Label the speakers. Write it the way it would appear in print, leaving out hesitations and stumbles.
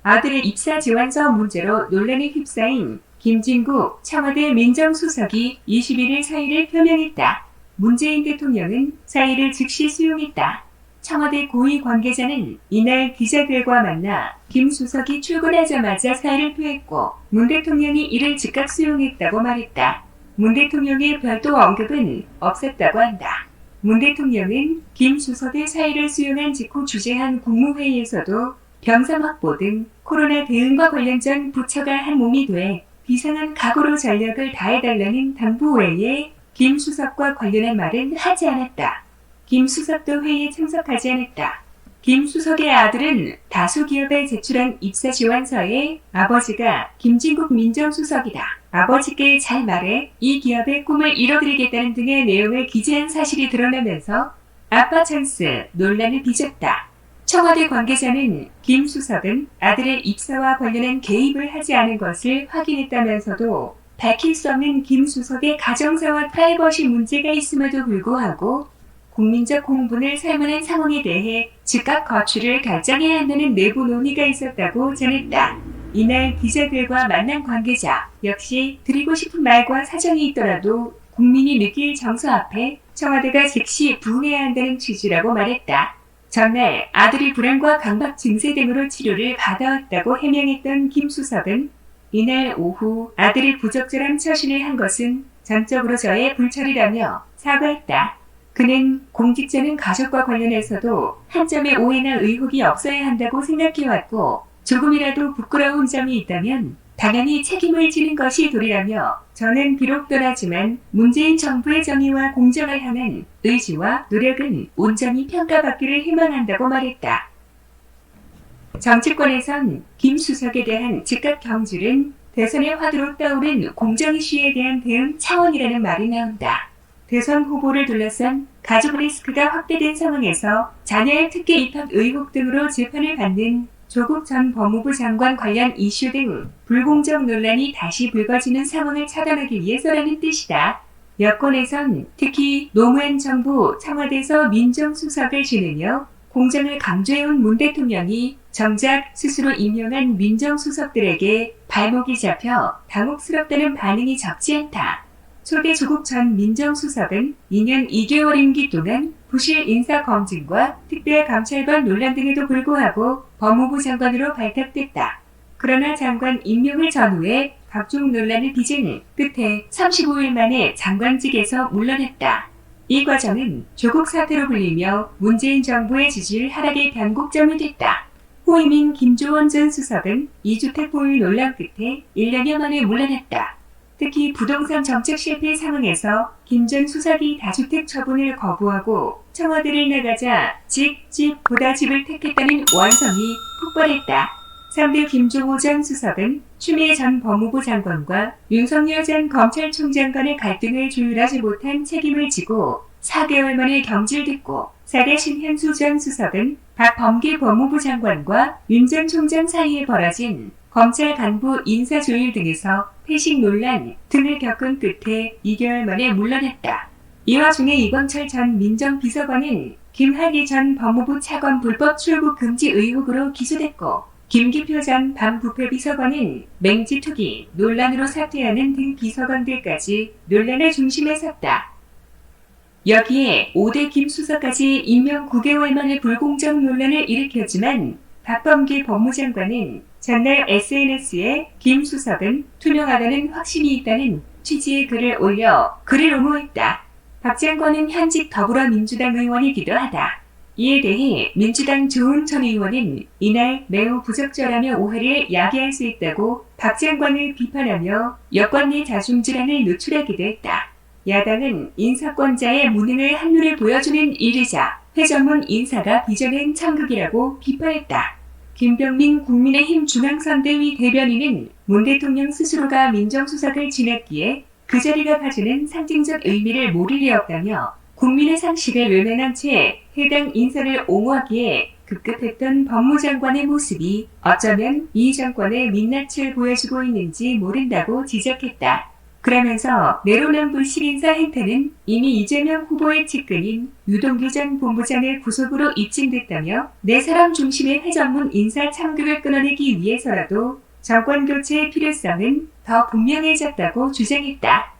Speaker 1: 아들의 입사 지원서 문제로 논란에 휩싸인 김진국 청와대 민정수석이 21일 사의를 표명했다. 문재인 대통령은 사의를 즉시 수용했다. 청와대 고위 관계자는 이날 기자들과 만나 김 수석이 출근하자마자 사의를 표했고 문 대통령이 이를 즉각 수용했다고 말했다. 문 대통령의 별도 언급은 없었다고 한다. 문 대통령은 김 수석의 사의를 수용한 직후 주재한 국무회의에서도 병상 확보 등 코로나 대응과 관련 전 부처가 한 몸이 돼 비상한 각오로 전력을 다해달라는 당부 외에 김 수석과 관련한 말은 하지 않았다. 김 수석도 회의에 참석하지 않았다. 김 수석의 아들은 다수 기업에 제출한 입사 지원서에 아버지가 김진국 민정수석이다. 아버지께 잘 말해 이 기업의 꿈을 이뤄드리겠다는 등의 내용을 기재한 사실이 드러나면서 아빠 찬스 논란을 빚었다. 청와대 관계자는 김 수석은 아들의 입사와 관련한 개입을 하지 않은 것을 확인했다면서도 밝힐 수 없는 김 수석의 가정사와 프라이버시 문제가 있음에도 불구하고 국민적 공분을 살만한 상황에 대해 즉각 거취를 결정해야 한다는 내부 논의가 있었다고 전했다. 이날 기자들과 만난 관계자 역시 드리고 싶은 말과 사정이 있더라도 국민이 느낄 정서 앞에 청와대가 즉시 부응해야 한다는 취지라고 말했다. 전날 아들이 불안과 강박 증세 등으로 치료를 받아왔다고 해명했던 김 수석은 이날 오후 아들이 부적절한 처신을 한 것은 전적으로 저의 불찰이라며 사과했다. 그는 공직자는 가족과 관련해서도 한 점의 오해나 의혹이 없어야 한다고 생각해왔고 조금이라도 부끄러운 점이 있다면 당연히 책임을 지는 것이 도리라며 저는 비록 떠나지만 문재인 정부의 정의와 공정을 향한 의지와 노력은 온전히 평가받기를 희망한다고 말했다. 정치권에선 김 수석에 대한 즉각 경질은 대선의 화두로 떠오른 공정 이슈에 대한 대응 차원이라는 말이 나온다. 대선 후보를 둘러싼 가족 리스크가 확대된 상황에서 자녀의 특혜 입학 의혹 등으로 재판을 받는 조국 전 법무부 장관 관련 이슈 등 불공정 논란이 다시 불거지는 상황을 차단하기 위해서라는 뜻이다. 여권에선 특히 노무현 정부 청와대에서 민정수석을 지내며 공정을 강조해온 문 대통령이 정작 스스로 임명한 민정수석들에게 발목이 잡혀 당혹스럽다는 반응이 적지 않다. 초대 조국 전 민정수석은 2년 2개월 임기 동안 부실 인사검증과 특별감찰관 논란 등에도 불구하고 법무부 장관으로 발탁됐다. 그러나 장관 임명을 전후해 각종 논란을 빚은 끝에 35일 만에 장관직에서 물러났다. 이 과정은 조국 사태로 불리며 문재인 정부의 지지율 하락의 변곡점이 됐다. 호위민 김조원 전 수석은 2주택 보유 논란 끝에 1년여 만에 물러났다. 특히 부동산 정책 실패 상황에서 김 전 수석이 다주택 처분을 거부하고 청와대를 나가자 집보다 집을 택했다는 원성이 폭발했다. 3대 김종호 전 수석은 추미애 전 법무부 장관과 윤석열 전 검찰총장 간의 갈등을 조율하지 못한 책임을 지고 4개월 만에 경질됐고 4대 신현수 전 수석은 박범계 법무부 장관과 윤 전 총장 사이에 벌어진 검찰 간부 인사 조율 등에서 회식 논란 등을 겪은 끝에 2개월 만에 물러났다. 이 와중에 이광철 전 민정비서관은 김학의 전 법무부 차관 불법 출국 금지 의혹으로 기소됐고 김기표 전 반부패비서관은 맹지 투기 논란으로 사퇴하는 등 비서관들까지 논란의 중심에 섰다. 여기에 5대 김 수석까지 임명 9개월 만에 불공정 논란을 일으켰지만 박범계 법무장관은 전날 SNS에 김 수석은 투명하다는 확신이 있다는 취지의 글을 올려 그를 옹호했다. 박 장관은 현직 더불어민주당 의원이기도 하다. 이에 대해 민주당 조은천 의원은 이날 매우 부적절하며 오해를 야기할 수 있다고 박 장관을 비판하며 여권 내 자중질환을 노출하기도 했다. 야당은 인사권자의 무능을 한눈에 보여주는 일이자 회전문 인사가 빚어낸 천극이라고 비판했다. 김병민 국민의힘 중앙선대위 대변인은 문 대통령 스스로가 민정수석을 지냈기에 그 자리가 가지는 상징적 의미를 모를 리 없다며 국민의 상식을 외면한 채 해당 인사를 옹호하기에 급급했던 법무장관의 모습이 어쩌면 이 정권의 민낯을 보여주고 있는지 모른다고 지적했다. 그러면서 내로남불 10인사 행태는 이미 이재명 후보의 측근인 유동규 전 본부장의 구속으로 입증됐다며 네 사람 중심의 회전문 인사 참극을 끊어내기 위해서라도 정권 교체의 필요성은 더 분명해졌다고 주장했다.